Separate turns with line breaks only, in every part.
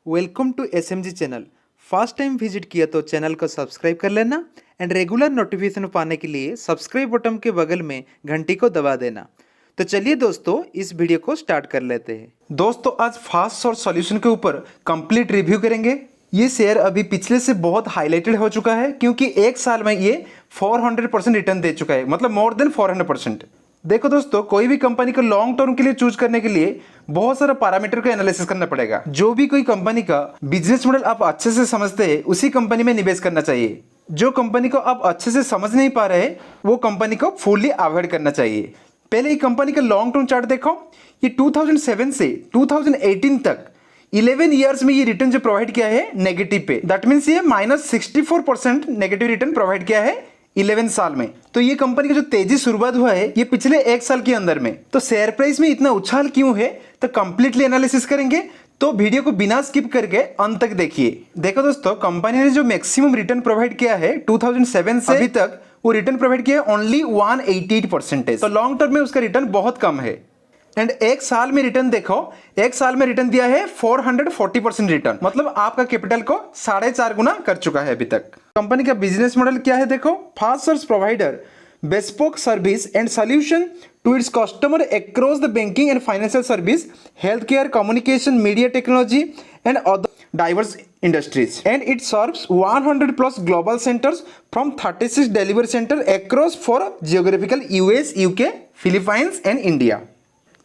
Welcome to SMG channel. First time visit किया तो channel को सब्सक्राइब कर लेना एंड रेगुलर नोटिफिकेशन पाने के लिए सब्सक्राइब बटन के बगल में घंटी को दबा देना। तो चलिए दोस्तों इस वीडियो को स्टार्ट कर लेते हैं। दोस्तों आज फास्ट सोर्स सॉल्यूशन के ऊपर कंप्लीट रिव्यू करेंगे। ये शेयर अभी पिछले से बहुत हाईलाइटेड हो चुका है क्योंकि एक साल में ये 400% रिटर्न दे चुका है, मतलब मोर देन 400%। देखो दोस्तों, कोई भी कंपनी को लॉन्ग टर्म के लिए चूज करने के लिए बहुत सारा पैरामीटर का एनालिसिस करना पड़ेगा। जो भी कोई कंपनी का बिजनेस मॉडल आप अच्छे से समझते हैं उसी कंपनी में निवेश करना चाहिए। जो कंपनी को आप अच्छे से समझ नहीं पा रहे वो कंपनी को फुल्ली अवॉइड करना चाहिए। पहले ये कंपनी का लॉन्ग टर्म चार्ट देखो। ये 2007 से 2018 तक 11 ईयर्स में ये रिटर्न जो प्रोवाइड किया है नेगेटिव पे, दैट मीन्स ये -64% नेगेटिव रिटर्न प्रोवाइड किया है 11 साल में। तो ये कंपनी का जो तेजी शुरुआत हुआ है ये पिछले एक साल के अंदर में। तो शेयर प्राइस में इतना उछाल क्यों है, तो कंप्लीटली एनालिसिस करेंगे। तो वीडियो को बिना स्किप करके अंत तक देखिए। देखो दोस्तों, कंपनी ने जो मैक्सिमम रिटर्न प्रोवाइड किया है 2007 से अभी तक, वो रिटर्न प्रोवाइड किया है ओनली 188%। तो लॉन्ग टर्म में उसका रिटर्न बहुत कम है। एंड एक साल में रिटर्न देखो, एक साल में रिटर्न दिया है 440% रिटर्न, मतलब आपका कैपिटल को 4.5 गुना कर चुका है अभी तक। कंपनी का बिजनेस मॉडल क्या है देखो। Fast service provider bespoke service and solution to its customer across the banking and financial service, healthcare, communication, media technology and other diverse industries. And it serves 100 plus global centers from 36 delivery centers across 4 geographical US, UK, Philippines and India.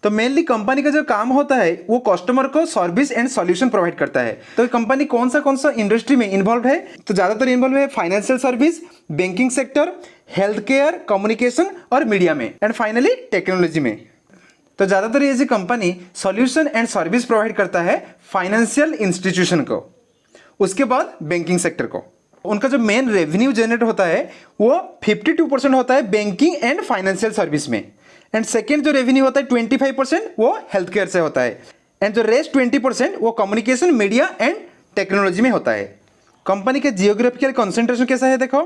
तो mainly company का जो काम होता है वो customer को service and solution provide करता है। तो कंपनी कौन सा इंडस्ट्री में इन्वॉल्व है, तो ज़्यादातर इन्वॉल्व है financial service, banking sector, health care, communication और मीडिया में, एंड फाइनली टेक्नोलॉजी में। तो ज़्यादातर ये जो company solution and service provide करता है फाइनेंशियल इंस्टीट्यूशन को, उसके बाद बैंकिंग सेक्टर को। उनका जो मेन रेवेन्यू जनरेट होता है वो 52% होता है बैंकिंग एंड फाइनेंशियल सर्विस में, एंड सेकेंड जो रेवेन्यू होता है 25% वो हेल्थ केयर से होता है, एंड जो रेस्ट 20% वो कम्युनिकेशन, मीडिया एंड टेक्नोलॉजी में होता है। कंपनी का जियोग्राफिकल कंसंट्रेशन कैसा है देखो।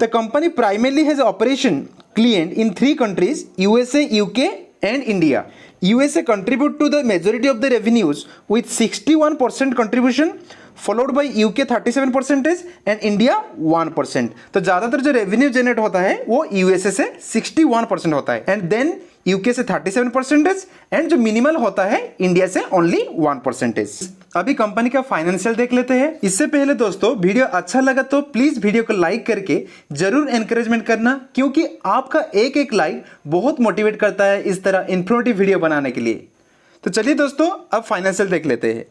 The company primarily has operation client in 3 countries, USA, UK and India. USA contribute to the majority of the revenues with 61% contribution, followed by UK 37% and India 1%। तो ज़्यादातर जो रेवेन्यू जनरेट होता है वो USA से 61% होता है, एंड देन UK से 37% एंड जो मिनिमल होता है इंडिया से ओनली 1%। अभी कंपनी का फाइनेंशियल देख लेते हैं। इससे पहले दोस्तों, वीडियो अच्छा लगा तो प्लीज वीडियो को लाइक करके जरूर एनकरेजमेंट करना, क्योंकि आपका एक एक लाइक बहुत मोटिवेट करता है इस तरह इन्फॉर्मेटिव वीडियो बनाने के लिए। तो चलिए दोस्तों अब फाइनेंशियल देख लेते हैं।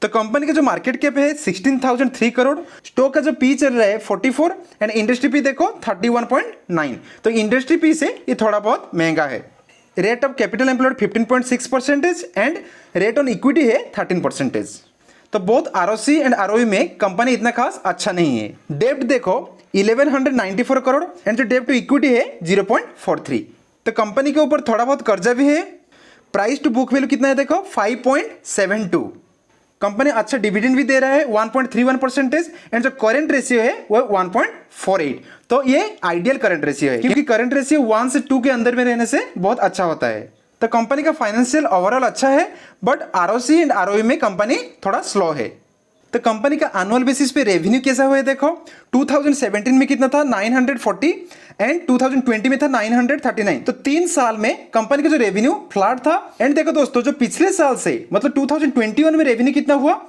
तो कंपनी का जो मार्केट कैप है 16,003 करोड़, स्टॉक का जो पी चल रहा है 44 एंड इंडस्ट्री पी देखो 31.9। तो इंडस्ट्री पी से ये थोड़ा बहुत महंगा है। Rate of capital employed 15.6% and rate on equity है 13%। तो बोथ ROC एंड ROE में कंपनी इतना खास अच्छा नहीं है। डेब्ट देखो 1194 करोड़ एंड जो डेब्ट टू इक्विटी है 0.43। तो कंपनी के ऊपर थोड़ा बहुत कर्जा भी है। प्राइस टू बुक वैल्यू कितना है देखो 5.72। कंपनी अच्छा डिविडेंड भी दे रहा है 1.31% एंड जो करंट रेशियो है वो 1.48। तो ये आइडियल करंट रेशियो है, क्योंकि करंट रेशियो 1 से 2 के अंदर में रहने से बहुत अच्छा होता है। तो कंपनी का फाइनेंशियल ओवरऑल अच्छा है, बट ROC एंड ROE में कंपनी थोड़ा स्लो है। तो कंपनी का एनुअल बेसिस पे रेवेन्यू कैसा हुआ है देखो। 2017 में कितना था 940 एंड 2020 में था 939। तो 3 साल में कंपनी का जो रेवेन्यू फ्लैट था। एंड देखो दोस्तों, जो पिछले साल से मतलब 2021 में रेवेन्यू कितना हुआ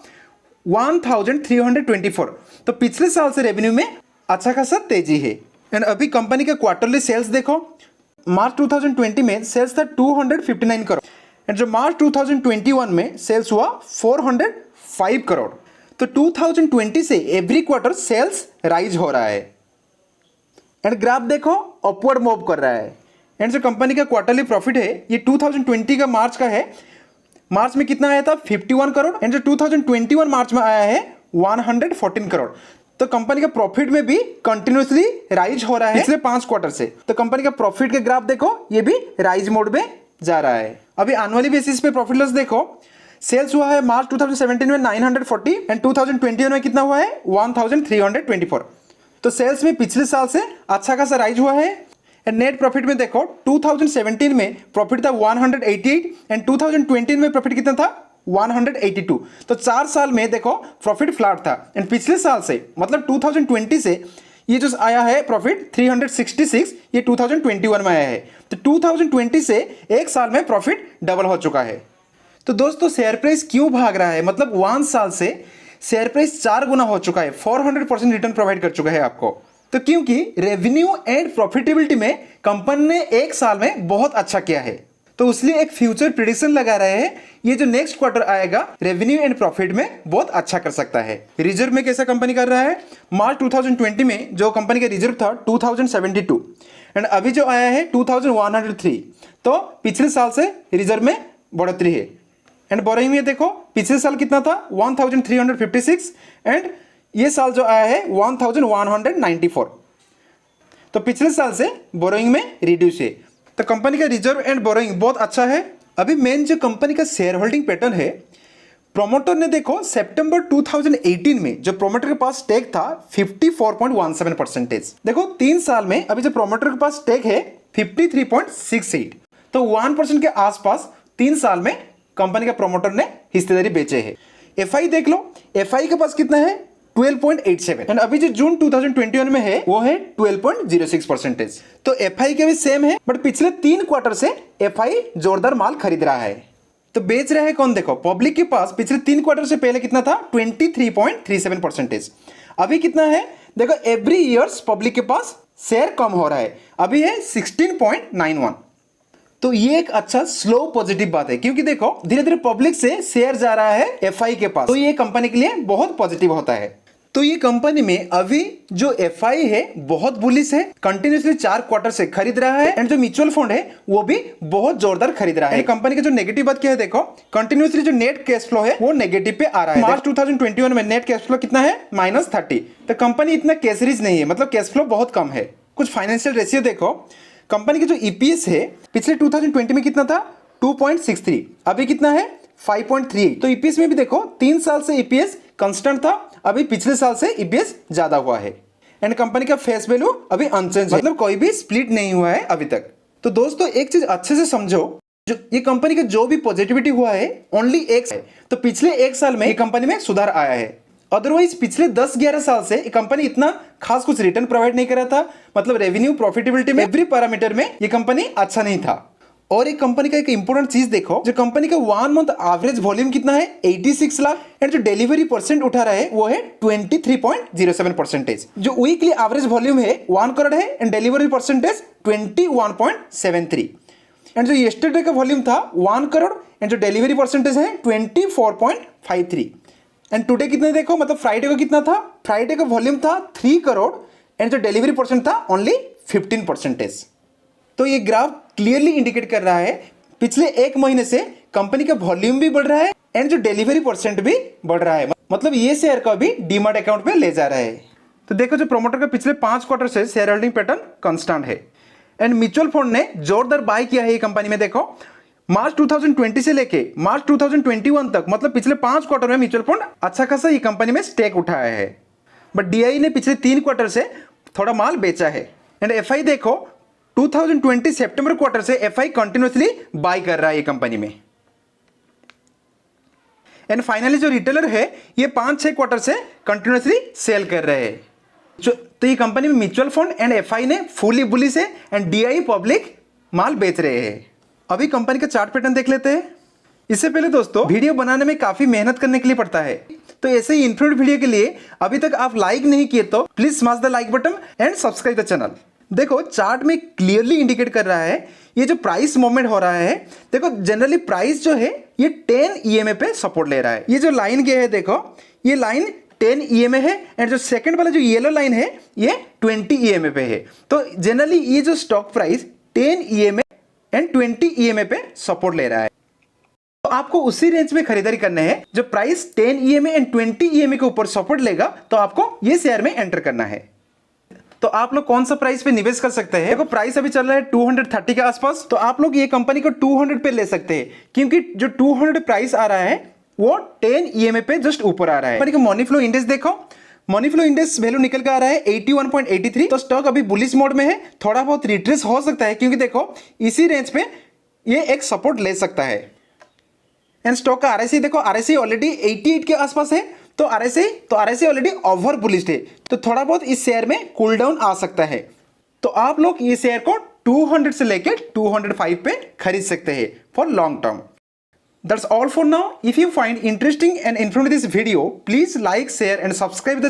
1324। तो पिछले साल से रेवेन्यू में अच्छा खासा तेजी है। एंड अभी कंपनी का क्वार्टरली सेल्स देखो। मार्च 2020 में सेल्स था 259 करोड़ एंड जो मार्च 2021 में सेल्स हुआ 405 करोड़। तो 2020 से एवरी क्वार्टर सेल्स राइज हो रहा है। एंड ग्राफ देखो अपवर्ड मूव कर रहा है। एंड जो कंपनी का क्वार्टरली प्रॉफिट है ये 2020 का मार्च का है। मार्च में कितना आया था 51 करोड़ एंड जो 2021 मार्च में आया है 114 करोड़। तो कंपनी का प्रॉफिट में भी कंटिन्यूसली राइज हो रहा है पिछले 5 क्वार्टर से। तो कंपनी का प्रॉफिट के ग्राफ देखो ये भी राइज मोड में जा रहा है। अभी एनुअली बेसिस पे प्रॉफिट लॉस देखो। सेल्स हुआ है मार्च 2017 में 940 एंड 2021 में कितना हुआ है 1324। तो सेल्स में पिछले साल से अच्छा खासा राइज हुआ है। एंड नेट प्रॉफिट में देखो 2017 में प्रॉफिट था 188 एंड 2020 में प्रॉफिट कितना था
182। तो 4 साल में देखो प्रॉफिट फ्लैट था। एंड पिछले साल से मतलब 2020 से ये जो आया है प्रॉफिट 366, ये 2021 में आया है। तो 2020 से एक साल में प्रॉफिट डबल हो चुका है। तो दोस्तों शेयर प्राइस क्यों भाग रहा है, मतलब 1 साल से शेयर प्राइस 4 गुना हो चुका है, 400% रिटर्न प्रोवाइड कर चुका है आपको। तो क्योंकि रेवेन्यू एंड प्रॉफिटेबिलिटी में कंपनी ने एक साल में बहुत अच्छा किया है, तो इसलिए एक फ्यूचर प्रेडिक्शन लगा रहे हैं ये जो नेक्स्ट क्वार्टर आएगा रेवेन्यू एंड प्रॉफिट में बहुत अच्छा कर सकता है। रिजर्व में कैसा कंपनी कर रहा है, मार्च 2020 में जो कंपनी का रिजर्व था 2072 एंड अभी जो आया है 2103, तो पिछले साल से रिजर्व में बढ़ोतरी है। एंड बोरोइंग में देखो पिछले साल कितना था 1356 एंड ये साल जो आया है 1194, तो पिछले साल से बोरोइंग में रिड्यूस है। तो कंपनी का रिजर्व एंड बोरोइंग बहुत अच्छा है। अभी मेन जो कंपनी का शेयर होल्डिंग पैटर्न है, प्रोमोटर ने देखो सितंबर 2018 में जो प्रोमोटर के पास स्टेक था 54.17%, देखो 3 साल में अभी जो प्रोमोटर के पास स्टेक है 53.68, तो 1% के आसपास 3 साल में कंपनी का प्रोमोटर ने हिस्सेदारी बेचे है। एफआई देख लो, एफआई के पास कितना है 12.87 एंड अभी जो जून 2021 में है वो है 12.06%। तो एफआई के भी सेम है, बट पिछले 3 क्वार्टर से एफआई जोरदार माल खरीद रहा है। तो बेच रहा है कौन, देखो पब्लिक के पास पिछले 3 क्वार्टर से पहले कितना था 23.37%, अभी कितना है देखो, एवरी ईयर्स पब्लिक के पास शेयर कम हो रहा है, अभी है 16.91। तो ये एक अच्छा स्लो पॉजिटिव बात है, क्योंकि देखो धीरे धीरे पब्लिक से शेयर जा रहा है एफआई के पास, तो ये कंपनी के लिए बहुत पॉजिटिव होता है। तो ये कंपनी में अभी जो एफआई है बहुत बुलिश है, कंटिन्यूसली 4 क्वार्टर से खरीद रहा है एंड जो म्यूचुअल फंड है वो भी बहुत जोरदार खरीद रहा है। कंपनी का जो नेगेटिव बात क्या है, देखो कंटिन्यूसली जो नेट कैश फ्लो है वो नेगेटिव पे आ रहा है। मार्च 2021 में नेट कैश फ्लो कितना है -30, तो कंपनी इतना कैश रिच नहीं है, मतलब कैश फ्लो बहुत कम है। कुछ फाइनेंशियल रेशियो देखो, कंपनी की जो ईपीएस है पिछले 2020 में कितना था 2.63, अभी कितना है 5.38। तो ईपीएस में भी देखो 3 साल से ईपीएस कांस्टेंट था, अभी पिछले साल से ईपीएस ज्यादा हुआ है। एंड कंपनी का फेस वैल्यू अभी अनचेंज है, मतलब कोई भी स्प्लिट नहीं हुआ है अभी तक। तो दोस्तों एक चीज अच्छे से समझो, जो ये कंपनी का जो भी पॉजिटिविटी हुआ है ओनली एक है, तो पिछले 1 साल में ये कंपनी में सुधार आया है। अदरवाइज पिछले 10-11 साल से ये कंपनी इतना खास कुछ रिटर्न प्रोवाइड नहीं कर रहा था, मतलब रेवेन्यू प्रॉफिटेबिलिटी में एवरी पैरामीटर में ये कंपनी अच्छा नहीं था। और एक कंपनी का एक इंपॉर्टेंट चीज देखो, जो कंपनी का 1 मंथ एवरेज वॉल्यूम कितना है 86 लाख एंड जो डिलीवरी परसेंट उठा रहा है वो है 23.07%। जो वीकली एवरेज वॉल्यूम है 1 करोड़ है एंड डिलीवरी परसेंटेज 21.73 एंड जो येस्टरडे का वॉल्यूम था 1 करोड़ एंड जो डिलीवरी परसेंटेज है 24.53 एंड टुडे कितने देखो, मतलब फ्राइडे को कितना था, फ्राइडे का वॉल्यूम था 3 करोड़ एंड जो डिलीवरी परसेंट था ओनली 15%। तो ये ग्राफ क्लियरली इंडिकेट कर रहा है पिछले 1 महीने से कंपनी का वॉल्यूम भी बढ़ रहा है एंड जो डिलीवरी परसेंट भी बढ़ रहा है, मतलब ये शेयर का भी डीमैट अकाउंट में ले जा रहा है। तो देखो जो प्रोमोटर का पिछले 5 क्वार्टर से शेयर होल्डिंग पैटर्न कांस्टेंट है एंड म्यूचुअल फंड ने जोरदार बाय किया है ये कंपनी में। देखो मार्च 2020 से लेके मार्च 2021 तक, मतलब पिछले 5 क्वार्टर में म्यूचुअल फंड अच्छा खासा ये कंपनी में स्टेक उठाया है, बट डीआई ने पिछले 3 क्वार्टर से थोड़ा माल बेचा है। एंड एफआई देखो 2020 सितंबर क्वार्टर से एफआई कंटिन्यूसली बाय कर रहा है ये कंपनी में। एंड फाइनली जो रिटेलर है ये 5-6 क्वार्टर से कंटिन्यूसली सेल कर रहे हैं। तो ये कंपनी में म्यूचुअल फंड एंड एफआई ने फुली बुलिश है एंड डीआई पब्लिक माल बेच रहे हैं। अभी कंपनी का चार्ट पैटर्न देख लेते हैं। इससे पहले दोस्तों वीडियो बनाने में काफी मेहनत करने के लिए पड़ता है, तो ऐसे ही इन्फॉर्मेटिव वीडियो के लिए अभी तक आप लाइक नहीं किए तो please smash the like button and subscribe the channel. देखो चार्ट में क्लियरली इंडिकेट कर रहा है ये जो प्राइस मूवमेंट हो रहा है, देखो जनरली प्राइस जो है ये 10 EMA पे सपोर्ट ले रहा है। ये जो लाइन गया है देखो, ये लाइन 10 EMA है एंड जो सेकंड वाला जो येलो लाइन है ये 20 EMA पे है। तो जनरली ये जो stock price 10 EMA and 20 EMA पे सपोर्ट ले रहा है, तो आपको उसी रेंज में खरीदारी करना है। जो प्राइस 10 EMA एंड 20 EMA के ऊपर सपोर्ट लेगा तो आपको ये शेयर में एंटर करना है। तो आप लोग कौन सा प्राइस पे निवेश कर सकते हैं, देखो प्राइस अभी चल रहा है 230 के आसपास, तो आप लोग ये कंपनी को 200 पे ले सकते हैं, क्योंकि जो 200 प्राइस आ रहा है वो 10 EMA पे जस्ट ऊपर आ रहा है। कंपनी का मनी फ्लो इंडेक्स देखो, मनी फ्लो इंडेक्स वैल्यू निकल के आ रहा है 81.83, तो स्टॉक अभी बुलिश मोड में है, थोड़ा बहुत रिट्रेस हो सकता है, क्योंकि देखो इसी रेंज पे ये एक सपोर्ट ले सकता है। एंड स्टॉक का आरएसआई देखो, आरएसआई ऑलरेडी 88 के आसपास है, तो आरएसआई ऑलरेडी ओवर बुलिश्ड है, तो थोड़ा बहुत इस शेयर में कूल डाउन आ सकता है। तो आप लोग ये शेयर को 200 से लेकर 205 पे खरीद सकते हैं for long term. That's all for now. If you find interesting and informative this video, please like, share and subscribe the channel.